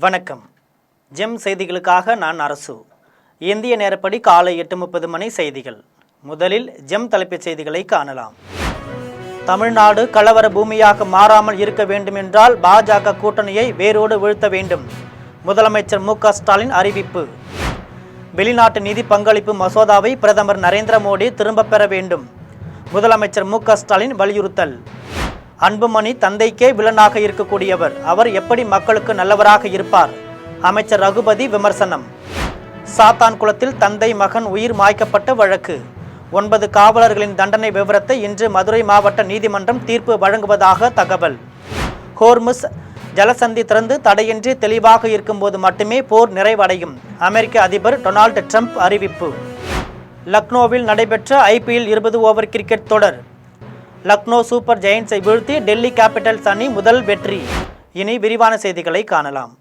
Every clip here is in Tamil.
வணக்கம். ஜெம் செய்திகளுக்காக நான் அரசு. இந்திய நேரப்படி காலை 8:30 மணி செய்திகள். முதலில் ஜெம் தலைப்புச் செய்திகளை காணலாம். தமிழ்நாடு கலவர பூமியாக மாறாமல் இருக்க வேண்டுமென்றால் பாஜக கூட்டணியை வேரோடு வீழ்த்த வேண்டும். முதலமைச்சர் மு.க. ஸ்டாலின் அறிவிப்பு. வெளிநாட்டு நிதி பங்களிப்பு மசோதாவை பிரதமர் நரேந்திர மோடி திரும்பப் பெற வேண்டும். முதலமைச்சர் மு.க. ஸ்டாலின் வலியுறுத்தல். அன்புமணி தந்தைக்கே வில்லனாக இருக்கக்கூடியவர், அவர் எப்படி மக்களுக்கு நல்லவராக இருப்பார்? அமைச்சர் ரகுபதி விமர்சனம். சாத்தான்குளத்தில் தந்தை மகன் உயிர் மாய்க்கப்பட்ட வழக்கு. 9 காவலர்களின் தண்டனை விவரத்தை இன்று மதுரை மாவட்ட நீதிமன்றம் தீர்ப்பு வழங்குவதாக தகவல். ஹோர்முஸ் ஜலசந்தி திறந்து தடையின்றி தெளிவாக இருக்கும்போது மட்டுமே போர் நிறைவடையும். அமெரிக்க அதிபர் டொனால்டு ட்ரம்ப் அறிவிப்பு. லக்னோவில் நடைபெற்ற IPL 20 ஓவர் கிரிக்கெட் தொடர். லக்னோ சூப்பர் ஜெயின்ஸை வீழ்த்தி டெல்லி கேபிட்டல்ஸ் அணி முதல் வெற்றி. இனி விரிவான செய்திகளை காணலாம்.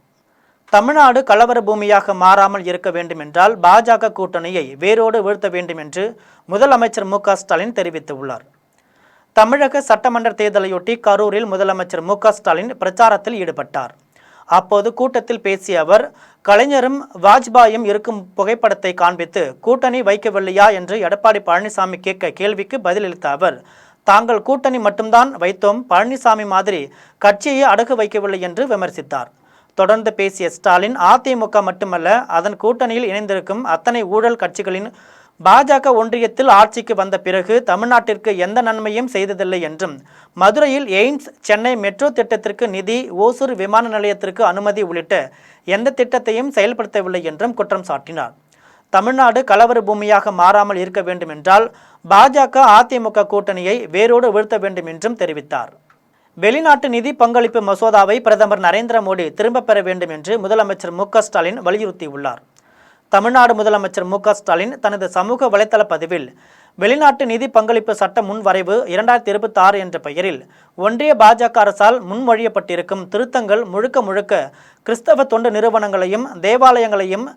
தமிழ்நாடு கலவர பூமியாக மாறாமல் இருக்க வேண்டுமென்றால் பாஜக கூட்டணியை வேரோடு வீழ்த்த வேண்டும் என்று முதலமைச்சர் மு.க. ஸ்டாலின் தெரிவித்துள்ளார். தமிழக சட்டமன்ற தேர்தலையொட்டி கரூரில் முதலமைச்சர் மு.க. ஸ்டாலின் பிரச்சாரத்தில் ஈடுபட்டார். அப்போது கூட்டத்தில் பேசிய அவர், கலைஞரும் வாஜ்பாயும் இருக்கும் புகைப்படத்தை காண்பித்து கூட்டணி வைக்கவில்லையா என்று எடப்பாடி பழனிசாமி கேட்க கேள்விக்கு பதிலளித்த அவர், தாங்கள் கூட்டணி மட்டும்தான் வைத்தோம், பழனிசாமி மாதிரி கட்சியை அடகு வைக்கவில்லை என்று விமர்சித்தார். தொடர்ந்து பேசிய ஸ்டாலின், அதிமுக மட்டுமல்ல, அதன் கூட்டணியில் இணைந்திருக்கும் அத்தனை ஊழல் கட்சிகளின் பாஜக ஒன்றியத்தில் ஆட்சிக்கு வந்த பிறகு தமிழ்நாட்டிற்கு எந்த நன்மையும் செய்ததில்லை என்றும், மதுரையில் எய்ம்ஸ், சென்னை மெட்ரோ திட்டத்திற்கு நிதி, ஓசூர் விமான நிலையத்திற்கு அனுமதி உள்ளிட்ட எந்த திட்டத்தையும் செயல்படுத்தவில்லை என்றும் குற்றம் சாட்டினார். தமிழ்நாடு கலவர பூமியாக மாறாமல் இருக்க வேண்டும் என்றால் பாஜக அதிமுக கூட்டணியை வேரோடு வீழ்த்த வேண்டும் என்றும் தெரிவித்தார். வெளிநாட்டு நிதி பங்களிப்பு மசோதாவை பிரதமர் நரேந்திர மோடி திரும்பப் பெற வேண்டும் என்று முதலமைச்சர் மு.க. ஸ்டாலின் வலியுறுத்தியுள்ளார். தமிழ்நாடு முதலமைச்சர் மு.க. ஸ்டாலின் தனது சமூக வலைதள பதிவில், வெளிநாட்டு நிதி பங்களிப்பு சட்ட முன்வரைவு 2026 என்ற பெயரில் ஒன்றிய பாஜக அரசால் முன்மொழியப்பட்டிருக்கும் திருத்தங்கள் முழுக்க கிறிஸ்தவ தொண்டு நிறுவனங்களையும் தேவாலயங்களையும்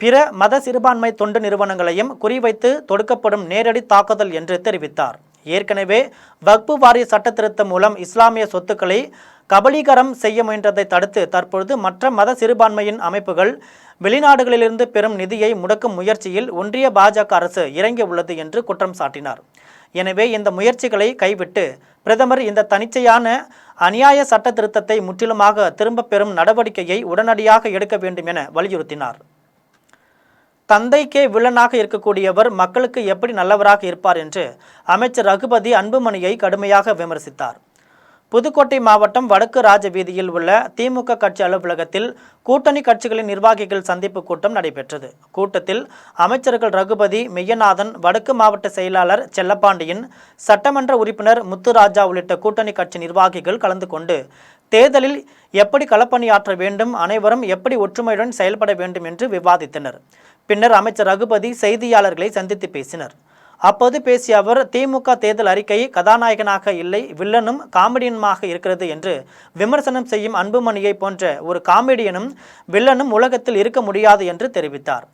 பிற மத சிறுபான்மை தொண்டு நிறுவனங்களையும் குறிவைத்து தொடுக்கப்படும் நேரடி தாக்குதல் என்று தெரிவித்தார். ஏற்கனவே வக்பு வாரிய சட்ட திருத்தம் மூலம் இஸ்லாமிய சொத்துக்களை கபலீகரம் செய்ய முயன்றதை தடுத்து தற்பொழுது மற்ற மத சிறுபான்மையின் அமைப்புகள் வெளிநாடுகளிலிருந்து பெறும் நிதியை முடக்கும் முயற்சியில் ஒன்றிய பாஜக அரசு இறங்கியுள்ளது என்று குற்றம் சாட்டினார். எனவே இந்த முயற்சிகளை கைவிட்டு பிரதமர் இந்த தனிச்சையான அநியாய சட்ட திருத்தத்தை முற்றிலுமாக திரும்பப் பெறும் நடவடிக்கையை உடனடியாக எடுக்க வேண்டும் என வலியுறுத்தினார். தந்தைக்கே வில்லனாக இருக்கக்கூடியவர் மக்களுக்கு எப்படி நல்லவராக இருப்பார் என்று அமைச்சர் ரகுபதி அன்புமணியை கடுமையாக விமர்சித்தார். புதுக்கோட்டை மாவட்டம் வடக்கு ராஜ வீதியில் உள்ள திமுக கட்சி அலுவலகத்தில் கூட்டணி கட்சிகளின் நிர்வாகிகள் சந்திப்பு கூட்டம் நடைபெற்றது. கூட்டத்தில் அமைச்சர்கள் ரகுபதி, மெய்யநாதன், வடக்கு மாவட்ட செயலாளர் செல்லப்பாண்டியன், சட்டமன்ற உறுப்பினர் முத்துராஜா உள்ளிட்ட கூட்டணி கட்சி நிர்வாகிகள் கலந்து கொண்டு தேர்தலில் எப்படி களப்பணியாற்ற வேண்டும், அனைவரும் எப்படி ஒற்றுமையுடன் செயல்பட வேண்டும் என்று விவாதித்தனர். பின்னர் அமைச்சர் ரகுபதி செய்தியாளர்களை சந்தித்து பேசினர். அப்போது பேசிய அவர், திமுக தேர்தல் அறிக்கை கதாநாயகனாக இல்லை, வில்லனும் காமெடியனுமாக இருக்கிறது என்று விமர்சனம் செய்யும் அன்புமணியை போன்ற ஒரு காமெடியனும் வில்லனும் உலகத்தில் இருக்க முடியாது என்று தெரிவித்தார்.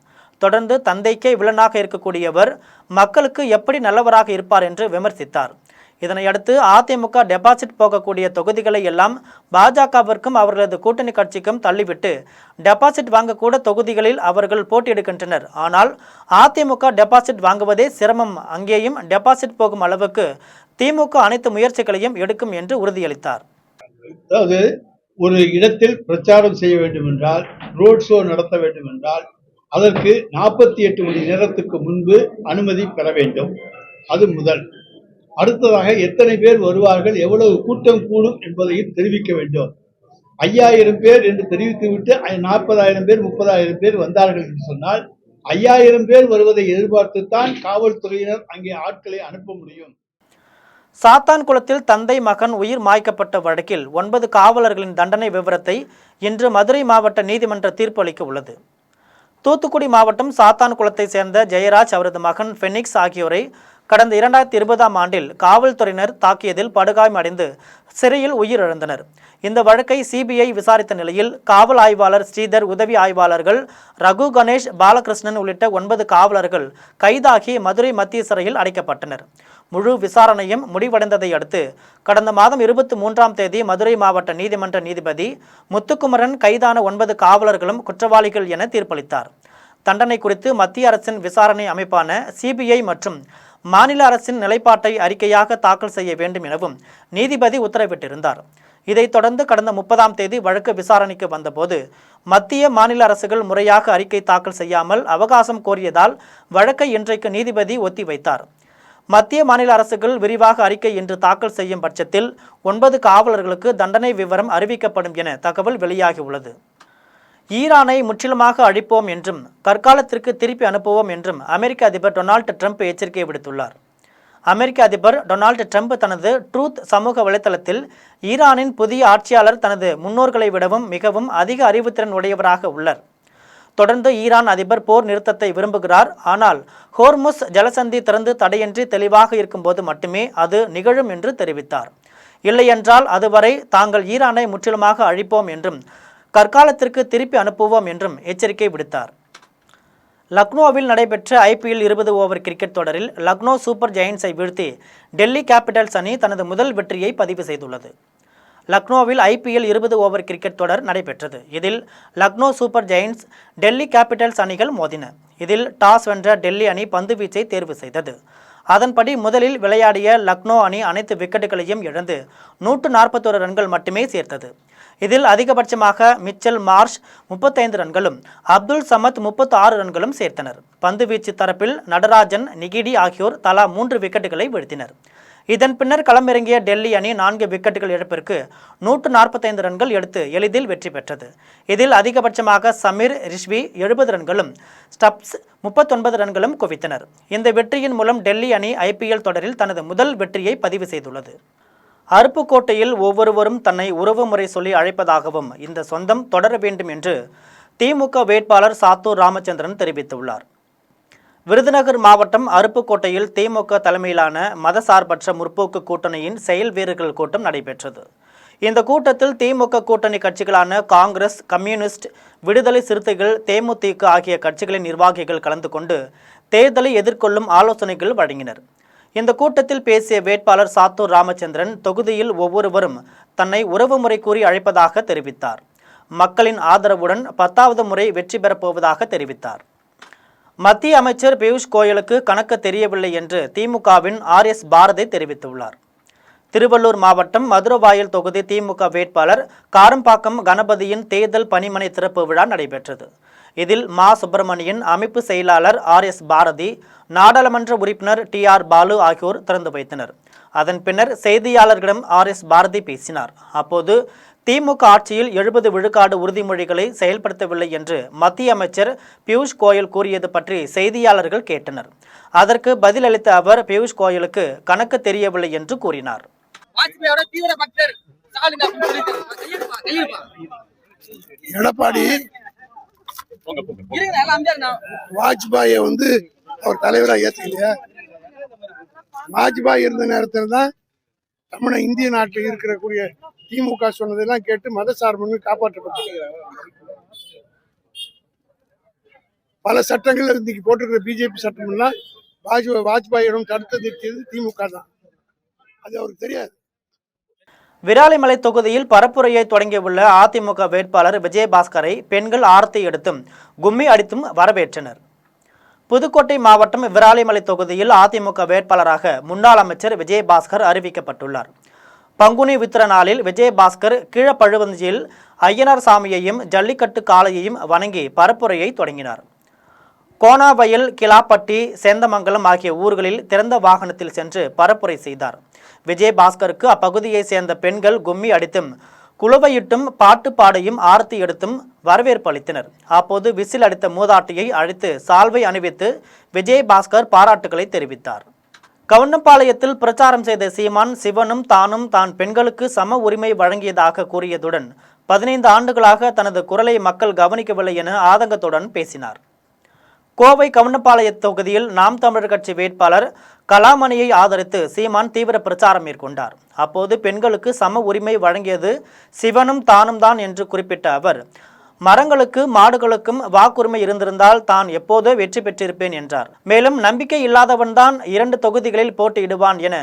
தொடர்ந்து தந்தைக்கே வில்லனாக இருக்கக்கூடியவர் மக்களுக்கு எப்படி நல்லவராக இருப்பார் என்று விமர்சித்தார். இதனையடுத்து அதிமுக டெபாசிட் போகக்கூடிய தொகுதிகளை எல்லாம் பாஜகவிற்கும் அவர்களது கூட்டணி கட்சிக்கும் தள்ளிவிட்டு டெபாசிட் வாங்கக்கூட தொகுதிகளில் அவர்கள் போட்டியிடுகின்றனர். ஆனால் அதிமுக டெபாசிட் வாங்குவதே சிரமம், அங்கேயும் டெபாசிட் போகும் அளவுக்கு திமுக அனைத்து முயற்சிகளையும் எடுக்கும் என்று உறுதியளித்தார். அதாவது ஒரு இடத்தில் பிரச்சாரம் செய்ய வேண்டும் என்றால், ரோட் ஷோ நடத்த வேண்டும் என்றால் அதற்கு 48 மணி நேரத்துக்கு முன்பு அனுமதி பெற வேண்டும். அது முதல். அடுத்ததாக எத்தனை பேர் வருவார்கள், எவ்வளவு கூட்டம் கூடும் என்பதையும் தெரிவிக்க வேண்டும். 5000 பேர் என்று தெரிவித்துவிட்டு 40,000 பேர் 30,000 பேர் வந்தார்கள் என்று சொன்னால் 5000 பேர் வருவதை எதிர்பார்த்துத்தான் காவல்துறையினர் அங்கே ஆட்களை அனுப்ப முடியும். சாத்தான்குளத்தில் தந்தை மகன் உயிர் மாய்க்கப்பட்ட வழக்கில் 9 காவலர்களின் தண்டனை விவரத்தை இன்று மதுரை மாவட்ட நீதிமன்ற தீர்ப்பு அளிக்க உள்ளது. தூத்துக்குடி மாவட்டம் சாத்தான்குளத்தை சேர்ந்த ஜெயராஜ், அவரது மகன் ஃபெனிக்ஸ் ஆகியோரை கடந்த 2020ஆம் ஆண்டில் காவல்துறையினர் தாக்கியதில் படுகாயமடைந்து சிறையில் உயிரிழந்தனர். இந்த வழக்கை சிபிஐ விசாரித்த நிலையில் காவல் ஆய்வாளர் ஸ்ரீதர், உதவி ஆய்வாளர்கள் ரகு, கணேஷ், பாலகிருஷ்ணன் உள்ளிட்ட 9 காவலர்கள் கைதாகி மதுரை மத்திய சிறையில் அடைக்கப்பட்டனர். முழு விசாரணையும் முடிவடைந்ததை அடுத்து கடந்த மாதம் 23ஆம் தேதி மதுரை மாவட்ட நீதிமன்ற நீதிபதி முத்துக்குமரன் கைதான 9 காவலர்களும் குற்றவாளிகள் என தீர்ப்பளித்தார். தண்டனை குறித்து மத்திய அரசின் விசாரணை அமைப்பான சிபிஐ மற்றும் மாநில அரசின் நிலைப்பாட்டை அறிக்கையாக தாக்கல் செய்ய வேண்டும் எனவும் நீதிபதி உத்தரவிட்டிருந்தார். இதைத் தொடர்ந்து கடந்த 30ஆம் தேதி வழக்கு விசாரணைக்கு வந்தபோது மத்திய மாநில அரசுகள் முறையாக அறிக்கை தாக்கல் செய்யாமல் அவகாசம் கோரியதால் வழக்கை இன்றைக்கு நீதிபதி ஒத்திவைத்தார். மத்திய மாநில அரசுகள் விரிவாக அறிக்கை இன்று தாக்கல் செய்யும் பட்சத்தில் 9 காவலர்களுக்கு தண்டனை விவரம் அறிவிக்கப்படும் என தகவல் வெளியாகியுள்ளது. ஈரானை முற்றிலுமாக அழிப்போம் என்றும் கற்காலத்திற்கு திருப்பி அனுப்புவோம் என்றும் அமெரிக்க அதிபர் டொனால்டு ட்ரம்ப் எச்சரிக்கை விடுத்துள்ளார். அமெரிக்க அதிபர் டொனால்டு ட்ரம்ப் தனது ட்ரூத் சமூக வலைதளத்தில் ஈரானின் புதிய ஆட்சியாளர் தனது முன்னோர்களை விடவும் மிகவும் அதிக அறிவுத்திறன் உடையவராக உள்ளார். தொடர்ந்து ஈரான் அதிபர் போர் நிறுத்தத்தை விரும்புகிறார். ஆனால் ஹோர்முஸ் ஜலசந்தி திறந்து தடையின்றி தெளிவாக இருக்கும்போது மட்டுமே அது நிகழும் என்று தெரிவித்தார். இல்லையென்றால் அதுவரை தாங்கள் ஈரானை முற்றிலுமாக அழிப்போம் என்றும் கற்காலத்திற்கு திருப்பி அனுப்புவோம் என்றும் எச்சரிக்கை விடுத்தார். லக்னோவில் நடைபெற்ற IPL 20 ஓவர் கிரிக்கெட் தொடரில் லக்னோ சூப்பர் ஜெயண்ட்ஸை வீழ்த்தி டெல்லி கேபிட்டல்ஸ் அணி தனது முதல் வெற்றியை பதிவு செய்துள்ளது. லக்னோவில் IPL 20 ஓவர் கிரிக்கெட் தொடர் நடைபெற்றது. இதில் Lucknow super giants Delhi Capitals அணிகள் மோதின. இதில் டாஸ் வென்ற டெல்லி அணி பந்து வீச்சை தேர்வு செய்தது. அதன்படி முதலில் விளையாடிய லக்னோ அணி அனைத்து விக்கெட்டுகளையும் இழந்து 141 ரன்கள் மட்டுமே சேர்த்தது. இதில் அதிகபட்சமாக மிச்சல் மார்ஷ் 35 ரன்களும் அப்துல் சமத் 36 ரன்களும் சேர்த்தனர். பந்துவீச்சு தரப்பில் நடராஜன், நிகிடி ஆகியோர் தலா 3 விக்கெட்டுகளை வீழ்த்தினர். இதன் பின்னர் களமிறங்கிய டெல்லி அணி 4 விக்கெட்டுகள் இழப்பிற்கு 145 ரன்கள் எடுத்து எளிதில் வெற்றி பெற்றது. இதில் அதிகபட்சமாக சமீர் ரிஷ்வி 70 ரன்களும் ஸ்டப்ஸ் 39 ரன்களும் குவித்தனர். இந்த வெற்றியின் மூலம் டெல்லி அணி IPL தொடரில் தனது முதல் வெற்றியை பதிவு செய்துள்ளது. அருப்புக்கோட்டையில் ஒவ்வொருவரும் தன்னை உறவுமுறை சொல்லி அழைப்பதாகவும் இந்த சொந்தம் தொடர வேண்டும் என்று திமுக வேட்பாளர் சாத்தூர் ராமச்சந்திரன் தெரிவித்துள்ளார். விருதுநகர் மாவட்டம் அருப்புக்கோட்டையில் திமுக தலைமையிலான மதசார்பற்ற முற்போக்கு கூட்டணியின் செயல் வீரர்கள் கூட்டம் நடைபெற்றது. இந்த கூட்டத்தில் திமுக கூட்டணி கட்சிகளான காங்கிரஸ், கம்யூனிஸ்ட், விடுதலை சிறுத்தைகள், தேமுதிக ஆகிய கட்சிகளின் நிர்வாகிகள் கலந்து கொண்டு தேர்தலை எதிர்கொள்ளும் ஆலோசனைகள் வழங்கினர். இந்த கூட்டத்தில் பேசிய வேட்பாளர் சாத்தூர் ராமச்சந்திரன் தொகுதியில் ஒவ்வொருவரும் தன்னை உறவுமுறை கூறி அழைப்பதாக தெரிவித்தார். மக்களின் ஆதரவுடன் 10வது முறை வெற்றி பெறப்போவதாக தெரிவித்தார். மத்திய அமைச்சர் பியூஷ் கோயலுக்கு கணக்கு தெரியவில்லை என்று திமுகவின் RS பாரதி தெரிவித்துள்ளார். திருவள்ளூர் மாவட்டம் மதுரவாயல் தொகுதி திமுக வேட்பாளர் காரம்பாக்கம் கணபதியின் தேர்தல் பணிமனை திறப்பு விழா நடைபெற்றது. இதில் மா சுப்பிரமணியன், அமைப்பு செயலாளர் RS பாரதி, நாடாளுமன்ற உறுப்பினர் TR பாலு ஆகியோர் திறந்து வைத்தனர். அதன் பின்னர் செய்தியாளர்களிடம் RS பாரதி பேசினார். அப்போது திமுக ஆட்சியில் 70 விழுக்காடு உறுதிமொழிகளை செயல்படுத்தவில்லை என்று மத்திய அமைச்சர் பியூஷ் கோயல் கூறியது பற்றி செய்தியாளர்கள் கேட்டனர். அதற்கு பதிலளித்த அவர் பியூஷ் கோயலுக்கு கணக்கு தெரியவில்லை என்று கூறினார். எடப்பாடி வாஜ்பாயை அவர் தலைவராக ஏற்றுக்கலையா? வாஜ்பாய் இருந்த நேரத்தில் தான் தமிழ் இந்திய நாட்டில் இருக்கக்கூடிய திமுக சொன்னதெல்லாம் கேட்டு மதசார்பு காப்பாற்றப்பட்டது. பல சட்டங்கள் இன்னைக்கு போட்டிருக்கிற பிஜேபி சட்டமெல்லாம் வாஜ்பாயிடம் தடுத்து நிறுத்தியது திமுக தான். அது அவருக்கு தெரியாது. விராலிமலை தொகுதியில் பரப்புரையை தொடங்கியுள்ள அதிமுக வேட்பாளர் விஜயபாஸ்கரை பெண்கள் ஆரத்தி எடுத்தும் கும்மி அடித்தும் வரவேற்றனர். புதுக்கோட்டை மாவட்டம் விராலிமலை தொகுதியில் அதிமுக வேட்பாளராக முன்னாள் அமைச்சர் விஜயபாஸ்கர் அறிவிக்கப்பட்டுள்ளார். பங்குனி உத்திர நாளில் விஜயபாஸ்கர் கீழப்பழுவஞ்சியில் ஐயனார் சாமியையும் ஜல்லிக்கட்டு காளையையும் வணங்கி பரப்புரையை தொடங்கினார். கோணாவயல், கிலாப்பட்டி, சேந்தமங்கலம் ஆகிய ஊர்களில் திறந்த வாகனத்தில் சென்று பரப்புரை செய்தார். விஜயபாஸ்கருக்கு அப்பகுதியை சேர்ந்த பெண்கள் கும்மி அடித்தும் குழுவையிட்டும் பாட்டு பாடையும் ஆரத்தி எடுத்தும் வரவேற்பு அளித்தனர். அப்போது விசில் அடித்த மூதாட்டியை அழைத்து சால்வை அணிவித்து விஜயபாஸ்கர் பாராட்டுகளை தெரிவித்தார். கவுண்டம்பாளையத்தில் பிரச்சாரம் செய்த சீமான் சிவனும் தானும் தான் பெண்களுக்கு சம உரிமை வழங்கியதாக கூறியதுடன் 15 ஆண்டுகளாக தனது குரலை மக்கள் கவனிக்கவில்லை என ஆதங்கத்துடன் பேசினார். கோவை கவுண்டம்பாளைய தொகுதியில் நாம் தமிழர் கட்சி வேட்பாளர் கலாமணியை ஆதரித்து சீமான் தீவிர பிரச்சாரம் மேற்கொண்டார். அப்போது பெண்களுக்கு சம உரிமை வழங்கியது சிவனும் தானும் தான் என்று குறிப்பிட்ட அவர், மரங்களுக்கு மாடுகளுக்கும் வாக்குரிமை இருந்திருந்தால் தான் எப்போதோ வெற்றி பெற்றிருப்பேன் என்றார். மேலும் நம்பிக்கை இல்லாதவன்தான் 2 தொகுதிகளில் போட்டியிடுவான் என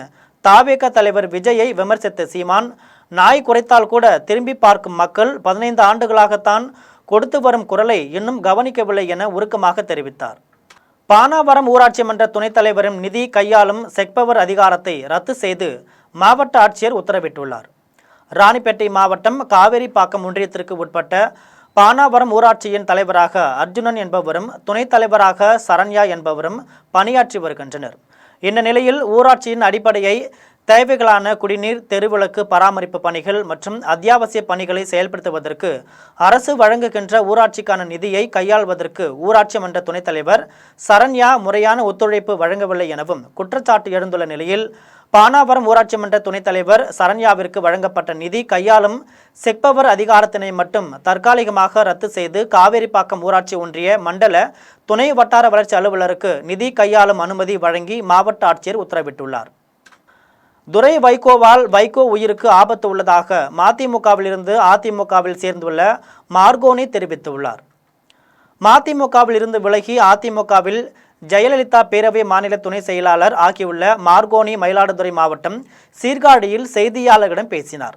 தாவேக தலைவர் விஜயை விமர்சித்த சீமான், நாய் குறைத்தால் கூட திரும்பி பார்க்கும் மக்கள் 15 ஆண்டுகளாகத்தான் கொடுத்து வரும் குரலை இன்னும் கவனிக்கவில்லை என உருக்கமாக தெரிவித்தார். பானாவரம் ஊராட்சி மன்ற துணைத் தலைவரின் நிதி கையாளும் செக்பவர் அதிகாரத்தை ரத்து செய்து மாவட்ட ஆட்சியர் உத்தரவிட்டுள்ளார். ராணிப்பேட்டை மாவட்டம் காவேரிப்பாக்கம் ஒன்றியத்திற்கு உட்பட்ட பானாவரம் ஊராட்சியின் தலைவராக அர்ஜுனன் என்பவரும் துணைத் தலைவராக சரண்யா என்பவரும் பணியாற்றி வருகின்றனர். இந்த நிலையில் ஊராட்சியின் அடிப்படையை தேவைகளான குடிநீர், தெருவிளக்கு பராமரிப்பு பணிகள் மற்றும் அத்தியாவசிய பணிகளை செயல்படுத்துவதற்கு அரசு வழங்குகின்ற ஊராட்சிக்கான நிதியை கையாள்வதற்கு ஊராட்சி மன்ற துணைத் தலைவர் சரண்யா முறையான ஒத்துழைப்பு வழங்கவில்லை எனவும் குற்றச்சாட்டு எழுந்துள்ள நிலையில் பானாவரம் ஊராட்சி மன்ற துணைத் தலைவர் சரண்யாவிற்கு வழங்கப்பட்ட நிதி கையாளும் செக்பவர் அதிகாரத்தினை மட்டும் தற்காலிகமாக ரத்து செய்து காவேரிப்பாக்கம் ஊராட்சி ஒன்றிய மண்டல துணை வட்டார வளர்ச்சி அலுவலருக்கு நிதி கையாளும் அனுமதி வழங்கி மாவட்ட ஆட்சியர் உத்தரவிட்டுள்ளார். துரை வைகோவால் வைகோ உயிருக்கு ஆபத்து உள்ளதாக மதிமுகவிலிருந்து அதிமுகவில் சேர்ந்துள்ள மார்கோனி தெரிவித்துள்ளார். மதிமுகவில் இருந்து விலகி அதிமுகவில் ஜெயலலிதா பேரவை மாநில துணை செயலாளர் ஆகியுள்ள மார்கோனி மயிலாடுதுறை மாவட்டம் சீர்காழியில் செய்தியாளர்களிடம் பேசினார்.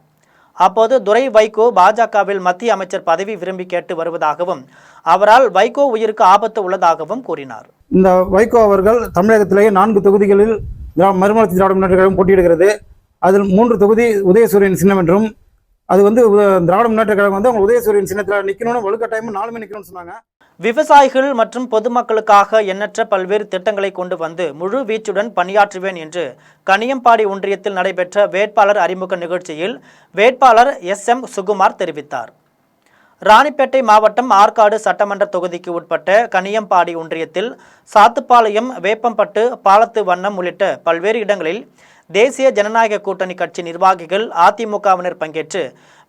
அப்போது துரை வைகோ பாஜகவில் மத்திய அமைச்சர் பதவி விரும்பி கேட்டு வருவதாகவும் அவரால் வைகோ உயிருக்கு ஆபத்து உள்ளதாகவும் கூறினார். இந்த வைகோ அவர்கள் தமிழகத்திலேயே 4 தொகுதிகளில் மறுமலர்ச்சி திராவிட முன்னேற்ற கழகம் போட்டியிடுகிறது. அதில் 3 தொகுதி உதயசூரியன் சின்னம் என்றும், அது திராவிட முன்னேற்ற கழகம் அவங்க உதயசூரியன் சின்னத்தில் நிற்கணும்னு வலுக்கட்டாயமும் 4 நிற்கணும்னு சொன்னாங்க. விவசாயிகள் மற்றும் பொதுமக்களுக்காக எண்ணற்ற பல்வேறு திட்டங்களை கொண்டு வந்து முழு வீச்சுடன் பணியாற்றுவேன் என்று கனியம்பாடி ஒன்றியத்தில் நடைபெற்ற வேட்பாளர் அறிமுக நிகழ்ச்சியில் வேட்பாளர் SM சுகுமார் தெரிவித்தார். ராணிப்பேட்டை மாவட்டம் ஆற்காடு சட்டமன்ற தொகுதிக்கு உட்பட்ட கனியம்பாடி ஒன்றியத்தில் சாத்துப்பாளையம், வேப்பம்பட்டு, பாலத்து வண்ணம் உள்ளிட்ட பல்வேறு இடங்களில் தேசிய ஜனநாயக கூட்டணி கட்சி நிர்வாகிகள், அதிமுகவினர் பங்கேற்று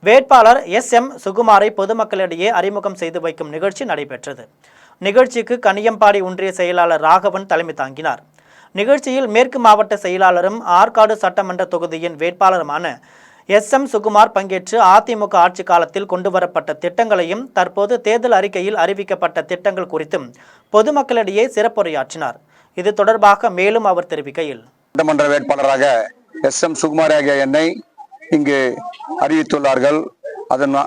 வேட்பாளர் SM சுகுமாரை பொதுமக்களிடையே அறிமுகம் செய்து வைக்கும் நிகழ்ச்சி நடைபெற்றது. நிகழ்ச்சிக்கு கனியம்பாடி ஒன்றிய செயலாளர் ராகவன் தலைமை தாங்கினார். நிகழ்ச்சியில் மேற்கு மாவட்ட செயலாளரும் ஆற்காடு சட்டமன்ற தொகுதியின் வேட்பாளருமான SM சுகுமார் பங்கேற்று அதிமுக ஆட்சி காலத்தில் கொண்டுவரப்பட்ட திட்டங்களையும் தற்போது தேர்தல் அறிக்கையில் அறிவிக்கப்பட்ட திட்டங்கள் குறித்தும் பொதுமக்களிடையே சிறப்புரையாற்றினார். இது தொடர்பாக மேலும் அவர் தெரிவிக்கையில், சட்டமன்ற வேட்பாளராக SM சுகுமார் ஆகிய என்னை இங்கு அறிவித்துள்ளார்கள்.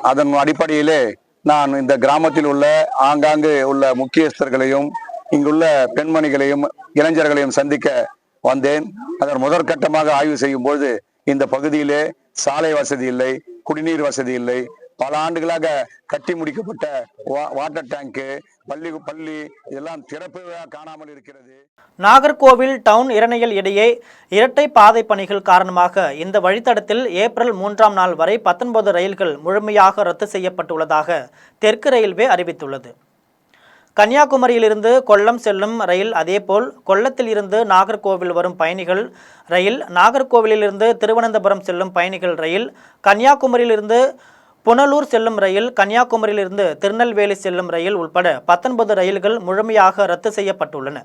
அதன் அடிப்படையிலே நான் இந்த கிராமத்தில் உள்ள ஆங்காங்கு உள்ள முக்கியஸ்தர்களையும் இங்குள்ள பெண்மணிகளையும் இளைஞர்களையும் சந்திக்க வந்தேன். அதன் முதற்கட்டமாக ஆய்வு செய்யும் பொழுது இந்த பகுதியிலே சாலை வசதி இல்லை, குடிநீர் வசதி இல்லை, பல ஆண்டுகளாக கட்டி முடிக்கப்பட்ட வாட்டர் டேங்கு, பள்ளி இதெல்லாம் திறப்பு காணாமல் இருக்கிறது. நாகர்கோவில் டவுன் இரணையல் இடையே இரட்டை பாதை பணிகள் காரணமாக இந்த வழித்தடத்தில் ஏப்ரல் 3ஆம் நாள் வரை 19 ரயில்கள் முழுமையாக ரத்து செய்யப்பட்டுள்ளதாக தெற்கு ரயில்வே அறிவித்துள்ளது. கன்னியாகுமரியிலிருந்து கொல்லம் செல்லும் ரயில், அதேபோல் கொல்லத்தில் இருந்து நாகர்கோவில் வரும் பயணிகள் ரயில், நாகர்கோவிலிருந்து திருவனந்தபுரம் செல்லும் பயணிகள் ரயில், கன்னியாகுமரியிலிருந்து புனலூர் செல்லும் ரயில், கன்னியாகுமரியிலிருந்து திருநெல்வேலி செல்லும் ரயில் உட்பட 19 ரயில்கள் முழுமையாக ரத்து செய்யப்பட்டுள்ளன.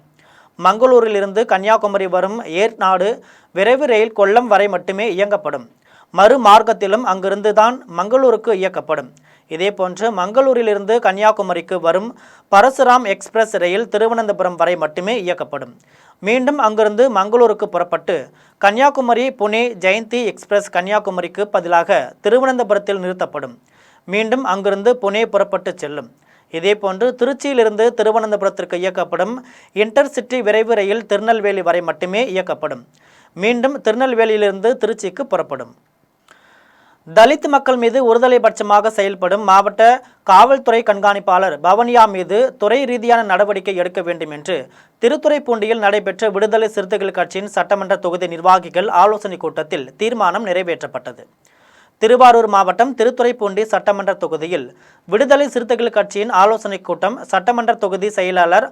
மங்களூரிலிருந்து கன்னியாகுமரி வரும் ஏர்நாடு விரைவு ரயில் கொல்லம் வரை மட்டுமே இயங்கப்படும். மறு மார்க்கத்திலும் அங்கிருந்து தான் மங்களூருக்கு இயக்கப்படும். இதேபோன்று மங்களூரிலிருந்து கன்னியாகுமரிக்கு வரும் பரசுராம் எக்ஸ்பிரஸ் ரயில் திருவனந்தபுரம் வரை மட்டுமே இயக்கப்படும். மீண்டும் அங்கிருந்து மங்களூருக்கு புறப்பட்டு கன்னியாகுமரி புனே ஜெயந்தி எக்ஸ்பிரஸ் கன்னியாகுமரிக்கு பதிலாக திருவனந்தபுரத்தில் நிறுத்தப்படும். மீண்டும் அங்கிருந்து புனே புறப்பட்டு செல்லும். இதேபோன்று திருச்சியிலிருந்து திருவனந்தபுரத்திற்கு இயக்கப்படும் இன்டர்சிட்டி விரைவு ரயில் திருநெல்வேலி வரை மட்டுமே இயக்கப்படும். மீண்டும் திருநெல்வேலியிலிருந்து திருச்சிக்கு புறப்படும். தலித் மக்கள் மீது ஒருதலை பட்சமாக செயல்படும் மாவட்ட காவல்துறை கண்காணிப்பாளர் பவனியா மீது துறை ரீதியான நடவடிக்கை எடுக்க வேண்டும் என்று திருத்துறைப்பூண்டியில் நடைபெற்ற விடுதலை சிறுத்தைகள் கட்சியின் சட்டமன்ற தொகுதி நிர்வாகிகள் ஆலோசனை கூட்டத்தில் தீர்மானம் நிறைவேற்றப்பட்டது. திருவாரூர் மாவட்டம் திருத்துறைப்பூண்டி சட்டமன்ற தொகுதியில் விடுதலை சிறுத்தைகள் கட்சியின் ஆலோசனை கூட்டம் சட்டமன்ற தொகுதி செயலாளர்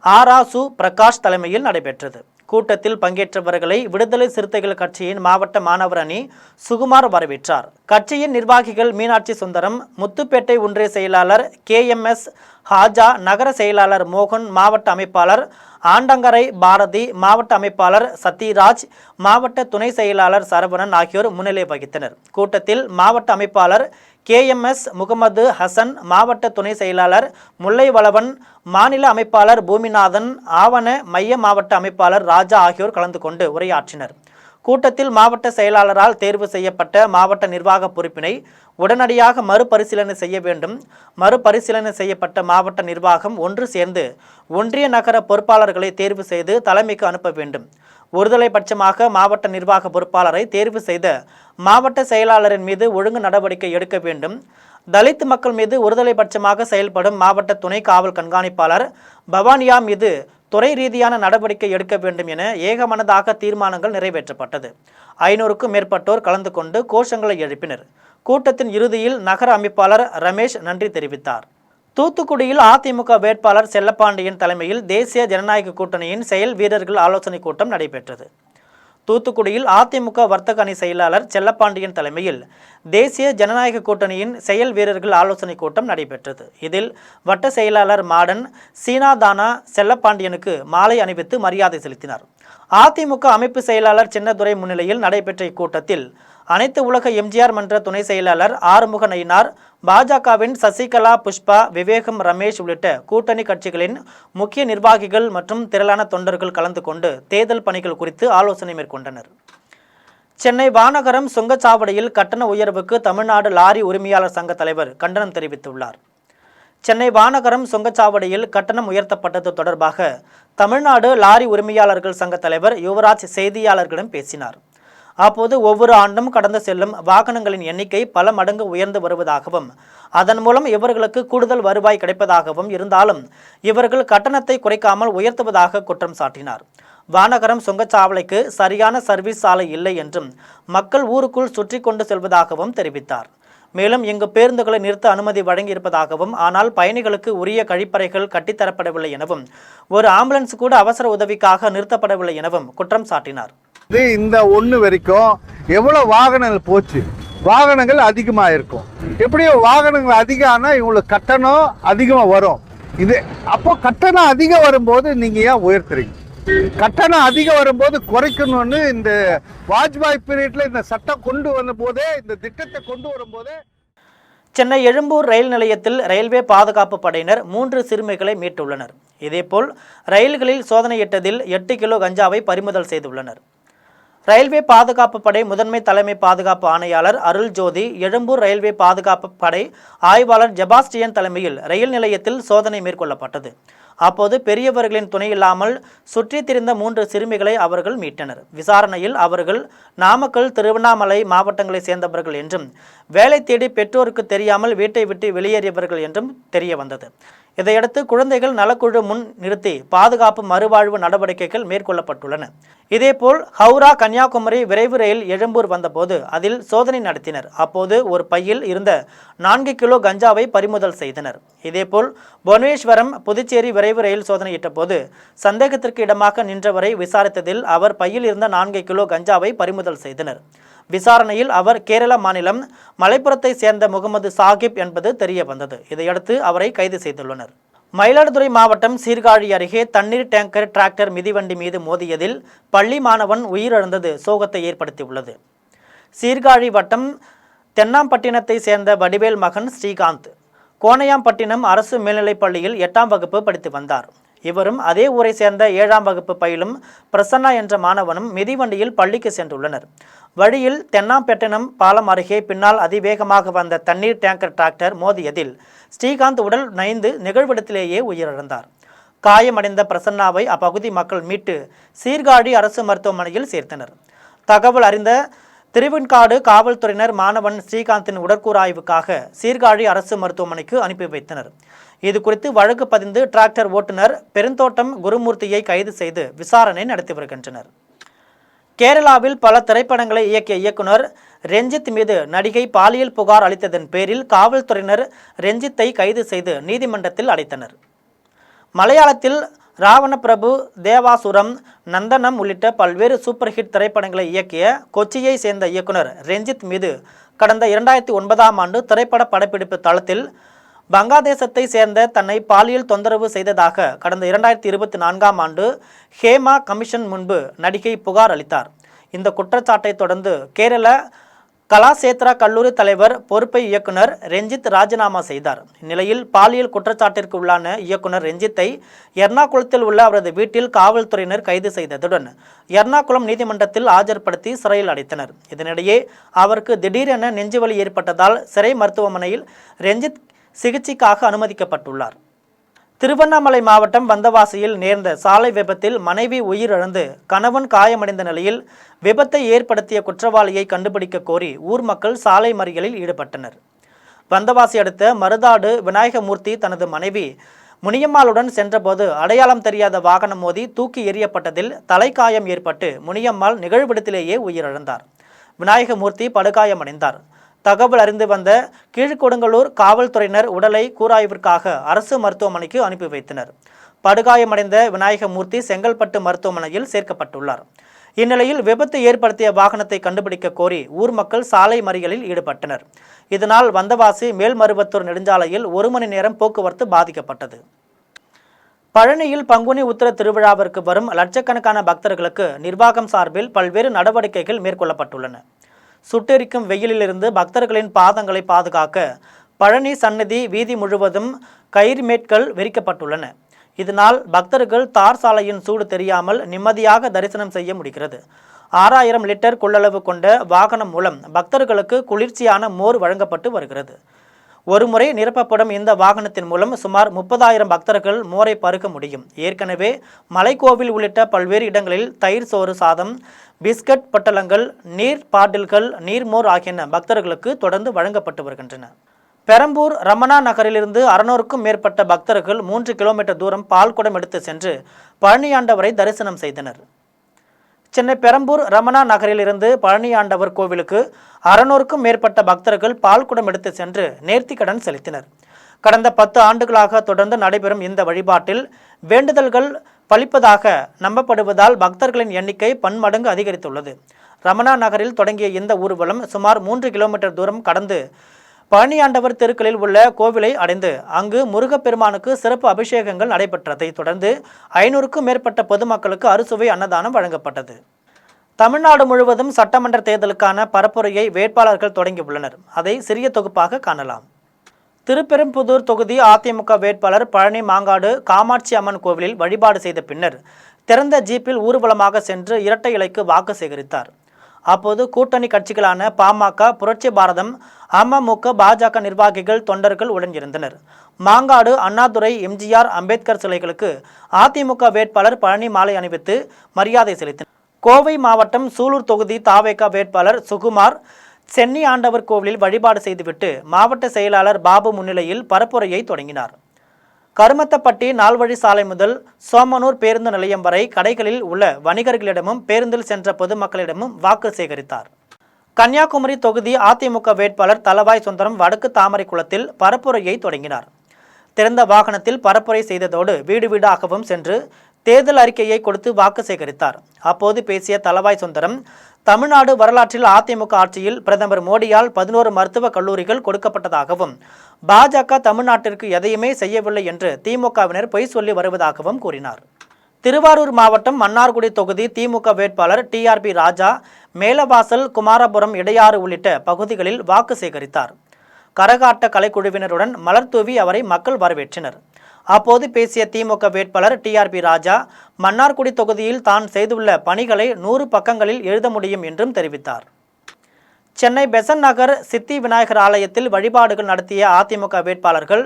ஆராசு பிரகாஷ் தலைமையில் நடைபெற்றது. கூட்டத்தில் பங்கேற்றவர்களை விடுதலை சிறுத்தைகள் கட்சியின் மாவட்ட மாணவர் அணி சுகுமார் வரவேற்றார். கட்சியின் நிர்வாகிகள் மீனாட்சி சுந்தரம், முத்துப்பேட்டை ஒன்றிய செயலாளர் KMS ஹாஜா, நகர செயலாளர் மோகன், மாவட்ட அமைப்பாளர் ஆண்டங்கரை பாரதி, மாவட்ட அமைப்பாளர் சத்யராஜ், மாவட்ட துணை செயலாளர் சரவணன் ஆகியோர் முன்னிலை வகித்தனர். கூட்டத்தில் மாவட்ட அமைப்பாளர் KMS முகமது ஹசன், மாவட்ட துணை செயலாளர் முல்லைவளவன், மாநில அமைப்பாளர் பூமிநாதன், ஆவண மைய மாவட்ட அமைப்பாளர் ராஜா ஆகியோர் கலந்து கொண்டு உரையாற்றினர். கூட்டத்தில் மாவட்ட செயலாளரால் தேர்வு செய்யப்பட்ட மாவட்ட நிர்வாக பொறுப்பினை உடனடியாக மறுபரிசீலனை செய்ய வேண்டும். மறுபரிசீலனை செய்யப்பட்ட மாவட்ட நிர்வாகம் ஒன்று சேர்ந்து ஒன்றிய நகர பொறுப்பாளர்களை தேர்வு செய்து தலைமைக்கு அனுப்ப வேண்டும். ஒருதலை பட்சமாக மாவட்ட நிர்வாக பொறுப்பாளரை தேர்வு செய்த மாவட்ட செயலாளரின் மீது ஒழுங்கு நடவடிக்கை எடுக்க வேண்டும். தலித் மக்கள் மீது ஒருதலை பட்சமாக செயல்படும் மாவட்ட துணை காவல் கண்காணிப்பாளர் பவானியா மீது துறை ரீதியான நடவடிக்கை எடுக்க வேண்டும் என ஏகமனதாக தீர்மானங்கள் நிறைவேற்றப்பட்டது. 500க்கும் மேற்பட்டோர் கலந்து கொண்டு கோஷங்களை எழுப்பினர். கூட்டத்தின் இறுதியில் நகர அமைப்பாளர் ரமேஷ் நன்றி தெரிவித்தார். தூத்துக்குடியில் அதிமுக வேட்பாளர் செல்லப்பாண்டியன் தலைமையில் தேசிய ஜனநாயக கூட்டணியின் செயல் வீரர்கள் ஆலோசனை கூட்டம் நடைபெற்றது. தூத்துக்குடியில் அதிமுக வர்த்தக அணி செயலாளர் செல்லப்பாண்டியன் தலைமையில் தேசிய ஜனநாயக கூட்டணியின் செயல் வீரர்கள் ஆலோசனை கூட்டம் நடைபெற்றது. இதில் வட்ட செயலாளர் மாடன் சீனாதானா செல்லப்பாண்டியனுக்கு மாலை அணிவித்து மரியாதை செலுத்தினார். அதிமுக அமைப்பு செயலாளர் சின்னதுரை முன்னிலையில் நடைபெற்ற இக்கூட்டத்தில் அனைத்து உலக எம்ஜிஆர் மன்ற துணை செயலாளர் ஆறுமுக நயினார், பாஜகவின் சசிகலா, புஷ்பா, விவேகம், ரமேஷ் உள்ளிட்ட கூட்டணி கட்சிகளின் முக்கிய நிர்வாகிகள் மற்றும் திரளான தொண்டர்கள் கலந்து கொண்டு தேர்தல் பணிகள் குறித்து ஆலோசனை மேற்கொண்டனர். சென்னை வானகரம் சுங்கச்சாவடியில் கட்டண உயர்வுக்கு தமிழ்நாடு லாரி உரிமையாளர் சங்க தலைவர் கண்டனம் தெரிவித்துள்ளார். சென்னை வானகரம் சுங்கச்சாவடியில் கட்டணம் உயர்த்தப்பட்டது தொடர்பாக தமிழ்நாடு லாரி உரிமையாளர்கள் சங்க தலைவர் யுவராஜ் செய்தியாளர்களிடம் பேசினார். அப்போது ஒவ்வொரு ஆண்டும் கடந்து செல்லும் வாகனங்களின் எண்ணிக்கை பல மடங்கு உயர்ந்து வருவதாகவும் அதன் மூலம் இவர்களுக்கு கூடுதல் வருவாய் கிடைப்பதாகவும் இருந்தாலும் இவர்கள் கட்டணத்தை குறைக்காமல் உயர்த்துவதாக குற்றம் சாட்டினார். வானகரம் சுங்கச்சாவடிக்கு சரியான சர்வீஸ் சாலை இல்லை என்றும் மக்கள் ஊருக்குள் சுற்றி கொண்டு செல்வதாகவும் தெரிவித்தார். மேலும் இங்கு பேருந்துகளை நிறுத்த அனுமதி வழங்கியிருப்பதாகவும் ஆனால் பயணிகளுக்கு உரிய கழிப்பறைகள் கட்டித்தரப்படவில்லை எனவும் ஒரு ஆம்புலன்ஸ் கூட அவசர உதவிக்காக நிறுத்தப்படவில்லை எனவும் குற்றம் சாட்டினார். இந்த ஒன்று வரைக்கும் எவ்வளோ வாகனங்கள் போச்சு, வாகனங்கள் அதிகமாக இருக்கும். எப்படியோ வாகனங்கள் அதிகம்னா இவங்களுக்கு கட்டணம் அதிகமாக வரும். இது அப்போ கட்டணம் அதிகம் வரும்போது நீங்கள் ஏன் உயர்த்துறீங்க? கட்டணம் அதிகம் வரும்போது குறைக்கணும்னு இந்த வாஜ்பாய் பீரியட்ல இந்த சட்டம் கொண்டு வந்த போதே, இந்த திட்டத்தை கொண்டு வரும்போதே. சென்னை எழும்பூர் ரயில் நிலையத்தில் ரயில்வே பாதுகாப்பு படையினர் 3 சிறுமிகளை மீட்டுள்ளனர். இதேபோல் ரயில்களில் சோதனையிட்டதில் 8 கிலோ கஞ்சாவை பறிமுதல் செய்துள்ளனர். ரயில்வே பாதுகாப்பு படை முதன்மை தலைமை பாதுகாப்பு ஆணையாளர் அருள் ஜோதி, எழும்பூர் ரயில்வே பாதுகாப்பு படை ஆய்வாளர் ஜெபாஸ்டியன் தலைமையில் ரயில் நிலையத்தில் சோதனை மேற்கொள்ளப்பட்டது. அப்போது பெரியவர்களின் துணை இல்லாமல் சுற்றி திரிந்த 3 சிறுமிகளை அவர்கள் மீட்டனர். விசாரணையில் அவர்கள் நாமக்கல், திருவண்ணாமலை மாவட்டங்களை சேர்ந்தவர்கள் என்றும் வேலை தேடி பெற்றோருக்கு தெரியாமல் வீட்டை விட்டு வெளியேறியவர்கள் என்றும் தெரிய வந்தது. இதையடுத்து குழந்தைகள் நலக்குழு முன் நிறுத்தி பாதுகாப்பு மறுவாழ்வு நடவடிக்கைகள் மேற்கொள்ளப்பட்டுள்ளன. இதேபோல் ஹவுரா கன்னியாகுமரி விரைவு ரயில் எழும்பூர் வந்தபோது அதில் சோதனை நடத்தினர். அப்போது ஒரு பையில் இருந்த 4 கிலோ கஞ்சாவை பறிமுதல் செய்தனர். இதேபோல் புவனேஸ்வரம் புதுச்சேரி விரைவு ரயில் சோதனையிட்ட போது சந்தேகத்திற்கு இடமாக நின்றவரை விசாரித்ததில் அவர் பையில் இருந்த 4 கிலோ கஞ்சாவை பறிமுதல் செய்தனர். விசாரணையில் அவர் கேரள மாநிலம் மலைப்புறத்தை சேர்ந்த முகமது சாகிப் என்பது தெரிய வந்தது. இதையடுத்து அவரை கைது செய்துள்ளனர். மயிலாடுதுறை மாவட்டம் சீர்காழி அருகே தண்ணீர் டேங்கர் டிராக்டர் மிதிவண்டி மீது மோதியதில் பள்ளி மாணவன் உயிரிழந்தது சோகத்தை ஏற்படுத்தியுள்ளது. சீர்காழி வட்டம் தென்னாம்பட்டினத்தை சேர்ந்த வடிவேல் மகன் ஸ்ரீகாந்த் கோனையாம்பட்டினம் அரசு மேல்நிலைப் பள்ளியில் 8ஆம் வகுப்பு படித்து வந்தார். இவரும் அதே ஊரை சேர்ந்த 7ஆம் வகுப்பு பயிலும் பிரசன்னா என்ற மாணவனும் மிதிவண்டியில் பள்ளிக்கு சென்றுள்ளனர். வழியில் தென்னாம்பட்டினம் பாலம் அருகே பின்னால் அதிவேகமாக வந்த தண்ணீர் டேங்கர் டிராக்டர் மோதியதில் ஸ்ரீகாந்த் உடல் நைந்து நிகழ்விடத்திலேயே உயிரிழந்தார். காயமடைந்த பிரசன்னாவை அப்பகுதி மக்கள் மீட்டு சீர்காழி அரசு மருத்துவமனையில் சேர்த்தனர். தகவல் அறிந்த திருவெண்காடு காவல்துறையினர் மாணவன் ஸ்ரீகாந்தின் உடற்கூறாய்வுக்காக சீர்காழி அரசு மருத்துவமனைக்கு அனுப்பி வைத்தனர். இது குறித்து வழக்கு பதிந்து டிராக்டர் ஓட்டுநர் பெருந்தோட்டம் குருமூர்த்தியை கைது செய்து விசாரணை நடத்தி வருகின்றனர். கேரளாவில் பல திரைப்படங்களை இயக்கிய இயக்குனர் ரெஞ்சித் மீது நடிகை பாலியல் புகார் அளித்ததன் பேரில் காவல்துறையினர் ரெஞ்சித்தை கைது செய்து நீதிமன்றத்தில் அடைத்தனர். மலையாளத்தில் ராவண பிரபு, தேவாசுரம், நந்தனம் உள்ளிட்ட பல்வேறு சூப்பர் ஹிட் திரைப்படங்களை இயக்கிய கொச்சியை சேர்ந்த இயக்குனர் ரெஞ்சித் மீது கடந்த 2009ஆம் ஆண்டு திரைப்பட படப்பிடிப்பு தளத்தில் வங்காதேசத்தை சேர்ந்த தன்னை பாலியல் தொந்தரவு செய்ததாக கடந்த 2024ஆம் ஆண்டு ஹேமா கமிஷன் முன்பு நடிகை புகார் அளித்தார். இந்த குற்றச்சாட்டை தொடர்ந்து கேரள கலாசேத்ரா கல்லூரி தலைவர் பொறுப்பை இயக்குனர் ரெஞ்சித் ராஜினாமா செய்தார். இந்நிலையில் பாலியல் குற்றச்சாட்டிற்கு உள்ளான இயக்குனர் ரெஞ்சித்தை எர்ணாகுளத்தில் உள்ள அவரது வீட்டில் காவல்துறையினர் கைது செய்ததுடன் எர்ணாகுளம் நீதிமன்றத்தில் ஆஜர்படுத்தி சிறையில் அடைத்தனர். இதனிடையே அவருக்கு திடீரென நெஞ்சுவலி ஏற்பட்டதால் சிறை மருத்துவமனையில் ரெஞ்சித் சிகிச்சைக்காக அனுமதிக்கப்பட்டுள்ளார். திருவண்ணாமலை மாவட்டம் வந்தவாசியில் நேர்ந்த சாலை விபத்தில் மனைவி உயிரிழந்து கணவன் காயமடைந்த நிலையில் விபத்தை ஏற்படுத்திய குற்றவாளியை கண்டுபிடிக்க கோரி ஊர் மக்கள் சாலை மறியலில் ஈடுபட்டனர். வந்தவாசி அடுத்த மருதாடு விநாயகமூர்த்தி தனது மனைவி முனியம்மாளுடன் சென்றபோது அடையாளம் தெரியாத வாகனம் மோதி தூக்கி எறியப்பட்டதில் தலைக்காயம் ஏற்பட்டு முனியம்மாள் நிகழ்விடத்திலேயே உயிரிழந்தார். விநாயகமூர்த்தி படுகாயமடைந்தார். தகவல் அறிந்து வந்த கீழ்கொடுங்கலூர் காவல்துறையினர் உடலை கூராய்விற்காக அரசு மருத்துவமனைக்கு அனுப்பி வைத்தனர். படுகாயமடைந்த விநாயகமூர்த்தி செங்கல்பட்டு மருத்துவமனையில் சேர்க்கப்பட்டுள்ளார். இந்நிலையில் விபத்து ஏற்படுத்திய வாகனத்தை கண்டுபிடிக்க கோரி ஊர் மக்கள் சாலை மறியலில் ஈடுபட்டனர். இதனால் வந்தவாசி மேல்மருவத்தூர் நெடுஞ்சாலையில் 1 மணி நேரம் போக்குவரத்து பாதிக்கப்பட்டது. பழனியில் பங்குனி உத்திர திருவிழாவிற்கு வரும் லட்சக்கணக்கான பக்தர்களுக்கு நிர்வாகம் சார்பில் பல்வேறு நடவடிக்கைகள் மேற்கொள்ளப்பட்டுள்ளன. சுட்டெரிக்கும் வெயிலிலிருந்து பக்தர்களின் பாதங்களை பாதுகாக்க பழனி சன்னதி வீதி முழுவதும் கயிறு மேட்கள் விரிக்கப்பட்டுள்ளன. இதனால் பக்தர்கள் தார் சாலையின் சூடு தெரியாமல் நிம்மதியாக தரிசனம் செய்ய முடிகிறது. 6000 லிட்டர் கொள்ளளவு கொண்ட வாகனம் மூலம் பக்தர்களுக்கு குளிர்ச்சியான மோர் வழங்கப்பட்டு வருகிறது. ஒருமுறை நிரப்பப்படும் இந்த வாகனத்தின் மூலம் சுமார் 30,000 பக்தர்கள் மோரை பருக முடியும். ஏற்கனவே மலைக்கோவில் உள்ளிட்ட பல்வேறு இடங்களில் தயிர் சோறு சாதம், பிஸ்கட் பொட்டலங்கள், நீர் பாட்டில்கள், நீர்மோர் ஆகியன பக்தர்களுக்கு தொடர்ந்து வழங்கப்பட்டு வருகின்றன. பெரம்பூர் ரமணா நகரிலிருந்து 600க்கும் மேற்பட்ட பக்தர்கள் 3 கிலோமீட்டர் தூரம் பால்குடம் எடுத்து சென்று பழனியாண்டவரை தரிசனம் செய்தனர். சென்னை பெரம்பூர் ரமணா நகரிலிருந்து பழனியாண்டவர் கோவிலுக்கு 600க்கும் மேற்பட்ட பக்தர்கள் பால்குடம் எடுத்து சென்று நேர்த்திக்கடன் செலுத்தினர். கடந்த 10 ஆண்டுகளாக தொடர்ந்து நடைபெறும் இந்த வழிபாட்டில் வேண்டுதல்கள் பலிப்பதாக நம்பப்படுவதால் பக்தர்களின் எண்ணிக்கை பன்மடங்கு அதிகரித்துள்ளது. ரமணா நகரில் தொடங்கிய இந்த ஊர்வலம் சுமார் 3 கிலோமீட்டர் தூரம் கடந்து பழனியாண்டவர் தெருக்களில் உள்ள கோவிலை அடைந்து அங்கு முருகப்பெருமானுக்கு சிறப்பு அபிஷேகங்கள் நடைபெற்றதை தொடர்ந்து 500க்கும் மேற்பட்ட பொதுமக்களுக்கு அறுசுவை அன்னதானம் வழங்கப்பட்டது. தமிழ்நாடு முழுவதும் சட்டமன்ற தேர்தலுக்கான பரப்புரையை வேட்பாளர்கள் தொடங்கியுள்ளனர். அதை சிறிய தொகுப்பாக காணலாம். திருப்பெரும்புதூர் தொகுதி அதிமுக வேட்பாளர் பழனி மாங்காடு காமாட்சி அம்மன் கோவிலில் வழிபாடு செய்த பின்னர் திறந்த ஜீப்பில் ஊர்வலமாக சென்று இரட்டை இலைக்கு வாக்கு சேகரித்தார். அப்போது கூட்டணி கட்சிகளான பாமக, புரட்சி பாரதம், அமமுக, பாஜக நிர்வாகிகள், தொண்டர்கள் உடன் இருந்தனர். மாங்காடு, அண்ணாதுரை, எம்ஜிஆர், அம்பேத்கர் சிலைகளுக்கு அதிமுக வேட்பாளர் பழனி மாலை அணிவித்து மரியாதை செலுத்தினார். கோவை மாவட்டம் சூலூர் தொகுதி தாவேகா வேட்பாளர் சுகுமார் சென்னி ஆண்டவர் கோவிலில் வழிபாடு செய்துவிட்டு மாவட்ட செயலாளர் பாபு முன்னிலையில் பரப்புரையை தொடங்கினார். கருமத்தப்பட்டி நால்வழி சாலை முதல் சோமனூர் பேருந்து நிலையம் வரை கடைகளில் உள்ள வணிகர்களிடமும் பேருந்தில் சென்ற பொதுமக்களிடமும் வாக்கு சேகரித்தார். கன்னியாகுமரி தொகுதி அதிமுக வேட்பாளர் தளவாய் சுந்தரம் வடக்கு தாமரைக்குளத்தில் பரப்புரையை தொடங்கினார். திறந்த வாகனத்தில் பரப்புரை செய்ததோடு வீடு வீடாகவும் சென்று தேர்தல் அறிக்கையை கொடுத்து வாக்கு சேகரித்தார். அப்போது பேசிய தளவாய் சுந்தரம், தமிழ்நாடு வரலாற்றில் அதிமுக ஆட்சியில் பிரதமர் மோடியால் 11 மருத்துவக் கல்லூரிகள் கொடுக்கப்பட்டதாகவும் பாஜக தமிழ்நாட்டிற்கு எதையுமே செய்யவில்லை என்று திமுகவினர் பொய் சொல்லி வருவதாகவும் கூறினார். திருவாரூர் மாவட்டம் மன்னார்குடி தொகுதி திமுக வேட்பாளர் டிஆர்பி ராஜா மேலவாசல், குமாரபுரம், இடையாறு உள்ளிட்ட பகுதிகளில் வாக்கு சேகரித்தார். கரகாட்ட கலைக்குழுவினருடன் மலர் தூவி அவரை மக்கள் வரவேற்றனர். அப்போது பேசிய திமுக வேட்பாளர் டிஆர்பி ராஜா, மன்னார்குடி தொகுதியில் தான் செய்துள்ள பணிகளை 100 பக்கங்களில் எழுத முடியும் என்றும் தெரிவித்தார். சென்னை பெசன்ட் நகர் சித்தி விநாயகர் ஆலயத்தில் வழிபாடுகள் நடத்திய அதிமுக வேட்பாளர்கள்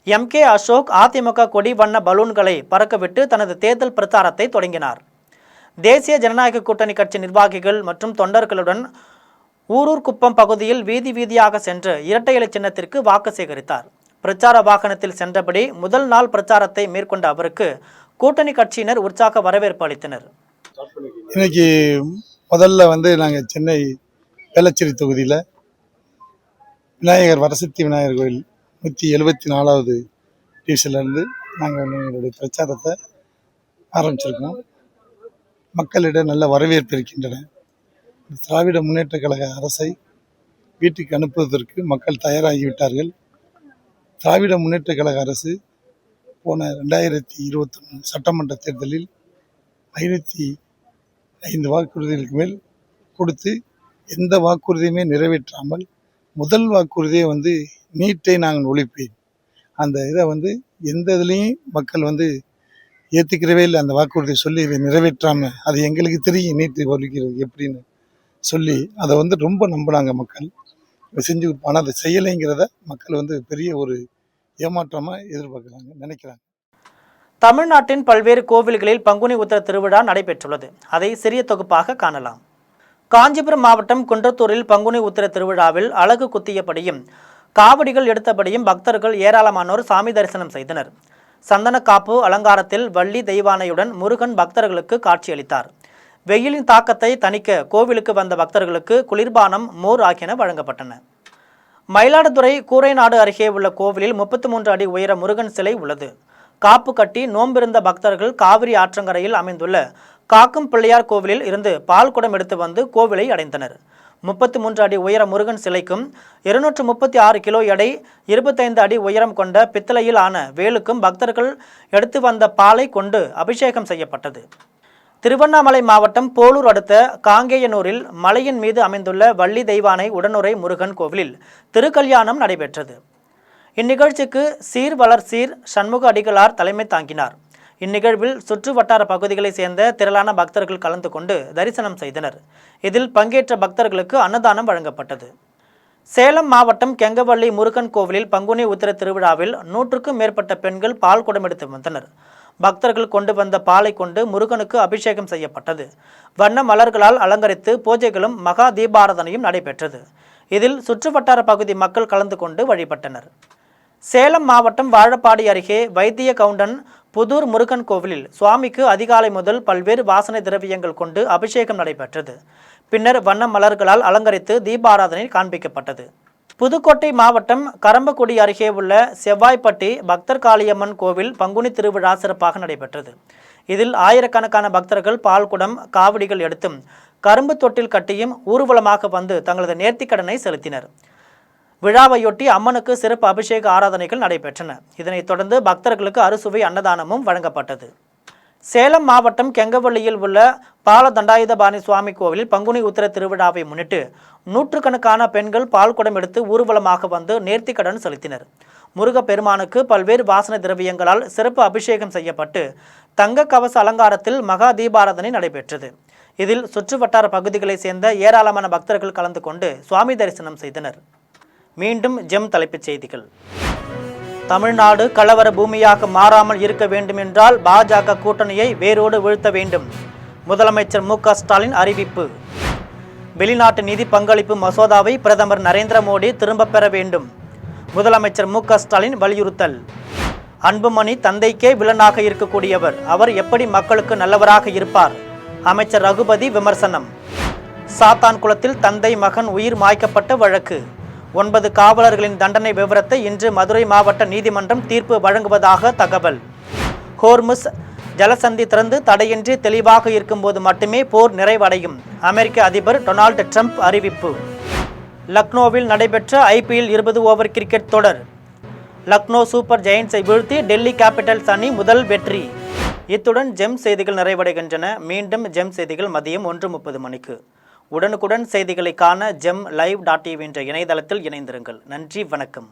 MK அசோக் அதிமுக கொடி வண்ண பலூன்களை பறக்கவிட்டு தனது தேர்தல் பிரச்சாரத்தை தொடங்கினார். தேசிய ஜனநாயக கூட்டணி கட்சி நிர்வாகிகள் மற்றும் தொண்டர்களுடன் ஊரூர் குப்பம் பகுதியில் வீதி வீதியாக சென்று இரட்டை இலை சின்னத்திற்கு வாக்கு சேகரித்தார். பிரச்சார வாகனத்தில் சென்றபடி முதல் நாள் பிரச்சாரத்தை மேற்கொண்ட அவருக்கு கூட்டணி கட்சியினர் உற்சாக வரவேற்பு அளித்தனர். இன்னைக்கு முதல்ல நாங்கள் சென்னை வேளச்சேரி தொகுதியில் விநாயகர் வரசித்தி விநாயகர் கோயில் 174வது டிவிஷன்லேருந்து நாங்கள் எங்களுடைய பிரச்சாரத்தை ஆரம்பிச்சிருக்கோம். மக்களிடம் நல்ல வரவேற்பு இருக்கின்றன. திராவிட முன்னேற்ற கழக அரசை வீட்டுக்கு அனுப்புவதற்கு மக்கள் தயாராகிவிட்டார்கள். திராவிட முன்னேற்ற கழக அரசு போன 2021 சட்டமன்ற தேர்தலில் 505 வாக்குறுதிகளுக்கு மேல் கொடுத்து எந்த வாக்குறுதியுமே நிறைவேற்றாமல் முதல் வாக்குறுதியை வந்து நீட்டை நாங்கள் ஒழிப்பேன் அந்த இதை வந்து எந்த இதுலேயும் மக்கள் வந்து ஏற்றுக்கிறவே இல்லை. அந்த வாக்குறுதியை சொல்லி இதை நிறைவேற்றாமல் அது எங்களுக்கு தெரியும் நீட்டை ஒழிக்கிறது எப்படின்னு சொல்லி அதை வந்து ரொம்ப நம்பினாங்க மக்கள். செஞ்சு கொடுப்பாங்க, அதை செய்யலைங்கிறத மக்கள் வந்து பெரிய ஒரு ஏமாற்றமாக எதிர்பார்க்குறாங்க, நினைக்கிறாங்க. தமிழ்நாட்டின் பல்வேறு கோவில்களில் பங்குனி உத்திர திருவிழா நடைபெற்றுள்ளது. அதை சிறிய தொகுப்பாக காணலாம். காஞ்சிபுரம் மாவட்டம் குன்றத்தூரில் பங்குனி உத்திர திருவிழாவில் அலகு குத்தியபடியும் காவடிகள் எடுத்தபடியும் பக்தர்கள் ஏராளமானோர் சாமி தரிசனம் செய்தனர். சந்தன காப்பு அலங்காரத்தில் வள்ளி தெய்வானையுடன் முருகன் பக்தர்களுக்கு காட்சியளித்தார். வெயிலின் தாக்கத்தை தணிக்க கோவிலுக்கு வந்த பக்தர்களுக்கு குளிர்பானம், மோர் ஆகியன வழங்கப்பட்டன. மயிலாடுதுறை கூரைநாடு அருகே உள்ள கோவிலில் 33 அடி உயர முருகன் சிலை உள்ளது. காப்பு கட்டி நோம்பிருந்த பக்தர்கள் காவிரி ஆற்றங்கரையில் அமைந்துள்ள காக்கும் பிள்ளையார் கோவிலில் இருந்து பால் குடம் எடுத்து வந்து கோவிலை அடைந்தனர். 33 அடி உயர முருகன் சிலைக்கும் 236 கிலோ எடை 25 அடி உயரம் கொண்ட பித்தளையில் ஆன வேலுக்கும் பக்தர்கள் எடுத்து வந்த பாலை கொண்டு அபிஷேகம் செய்யப்பட்டது. திருவண்ணாமலை மாவட்டம் போலூர் அடுத்த காங்கேயனூரில் மலையின் மீது அமைந்துள்ள வள்ளி தெய்வானை உடனுறை முருகன் கோவிலில் திருக்கல்யாணம் நடைபெற்றது. இந்நிகழ்ச்சிக்கு சீர்வளர் சீர் சண்முக அடிகளார் தலைமை தாங்கினார். இந்நிகழ்வில் சுற்று வட்டார பகுதிகளைச் சேர்ந்த திரளான பக்தர்கள் கலந்து கொண்டு தரிசனம் செய்தனர். இதில் பங்கேற்ற பக்தர்களுக்கு அன்னதானம் வழங்கப்பட்டது. சேலம் மாவட்டம் கெங்கவள்ளி முருகன் கோவிலில் பங்குனி உத்திர திருவிழாவில் 100க்கும் மேற்பட்ட பெண்கள் பால் குடம் எடுத்து வந்தனர். பக்தர்கள் கொண்டு வந்த பாலை கொண்டு முருகனுக்கு அபிஷேகம் செய்யப்பட்டது. வண்ண மலர்களால் அலங்கரித்து பூஜைகளும் மகா தீபாராதனையும் நடைபெற்றது. இதில் சுற்றுவட்டார பகுதி மக்கள் கலந்து கொண்டு வழிபட்டனர். சேலம் மாவட்டம் வாழப்பாடி அருகே வைத்திய கவுண்டன் புதூர் முருகன் கோவிலில் சுவாமிக்கு அதிகாலை முதல் பல்வேறு வாசனை திரவியங்கள் கொண்டு அபிஷேகம் நடைபெற்றது. பின்னர் வண்ண மலர்களால் அலங்கரித்து தீபாராதனை காண்பிக்கப்பட்டது. புதுக்கோட்டை மாவட்டம் கரம்பக்குடி அருகே உள்ள செவ்வாய்ப்பட்டி பக்தர் காளியம்மன் கோவில் பங்குனி திருவிழா சிறப்பாக நடைபெற்றது. இதில் ஆயிரக்கணக்கான பக்தர்கள் பால்குடம், காவடிகள் எடுத்தும் கரும்பு தொட்டில் கட்டியும் ஊர்வலமாக வந்து தங்களது நேர்த்திக்கடனை செலுத்தினர். விழாவையொட்டி அம்மனுக்கு சிறப்பு அபிஷேக ஆராதனைகள் நடைபெற்றன. இதனைத் தொடர்ந்து பக்தர்களுக்கு அறுசுவை அன்னதானமும் வழங்கப்பட்டது. சேலம் மாவட்டம் கெங்கவள்ளியில் உள்ள பாலதண்டாயுதபாணி சுவாமி கோவிலில் பங்குனி உத்திர திருவிழாவை முன்னிட்டு 100கணக்கான பெண்கள் பால்குடம் எடுத்து ஊர்வலமாக வந்து நேர்த்திக்கடன் செலுத்தினர். முருகப்பெருமானுக்கு பல்வேறு வாசனை திரவியங்களால் சிறப்பு அபிஷேகம் செய்யப்பட்டு தங்க கவச அலங்காரத்தில் மகா தீபாராதனை நடைபெற்றது. இதில் சுற்றுவட்டார பகுதிகளைச் சேர்ந்த ஏராளமான பக்தர்கள் கலந்து கொண்டு சுவாமி தரிசனம் செய்தனர். மீண்டும் ஜெம் தலைப்புச் செய்திகள். தமிழ்நாடு கலவர பூமியாக மாறாமல் இருக்க வேண்டும் என்றால் பாஜக கூட்டணியை வேரோடு வீழ்த்த வேண்டும். முதலமைச்சர் மு.க. ஸ்டாலின் அறிவிப்பு. வெளிநாட்டு நிதி பங்களிப்பு மசோதாவை பிரதமர் நரேந்திர மோடி திரும்பப் பெற வேண்டும். முதலமைச்சர் மு.க. ஸ்டாலின் வலியுறுத்தல். அன்புமணி தந்தைக்கே வில்லனாக இருக்கக்கூடியவர், அவர் எப்படி மக்களுக்கு நல்லவராக இருப்பார்? அமைச்சர் ரகுபதி விமர்சனம். சாத்தான் குளத்தில் தந்தை மகன் உயிர் மாய்க்கப்பட்ட வழக்கு. 9 காவலர்களின் தண்டனை விவரத்தை இன்று மதுரை மாவட்ட நீதிமன்றம் தீர்ப்பு வழங்குவதாக தகவல். ஹோர்முஸ் ஜலசந்தி திறந்து தடையின்றி தெளிவாக இருக்கும்போது மட்டுமே போர் நிறைவடையும். அமெரிக்க அதிபர் டொனால்டு ட்ரம்ப் அறிவிப்பு. லக்னோவில் நடைபெற்ற IPL 20 ஓவர் கிரிக்கெட் தொடர். லக்னோ சூப்பர் ஜெயின்ஸை வீழ்த்தி டெல்லி கேபிட்டல்ஸ் அணி முதல் வெற்றி. இத்துடன் ஜெம் செய்திகள் நிறைவடைகின்றன. மீண்டும் ஜெம் செய்திகள் மதியம் 1:30 மணிக்கு. உடனுக்குடன் செய்திகளை காண GemLive.tv என்ற இணையதளத்தில் இணைந்திருங்கள். நன்றி, வணக்கம்.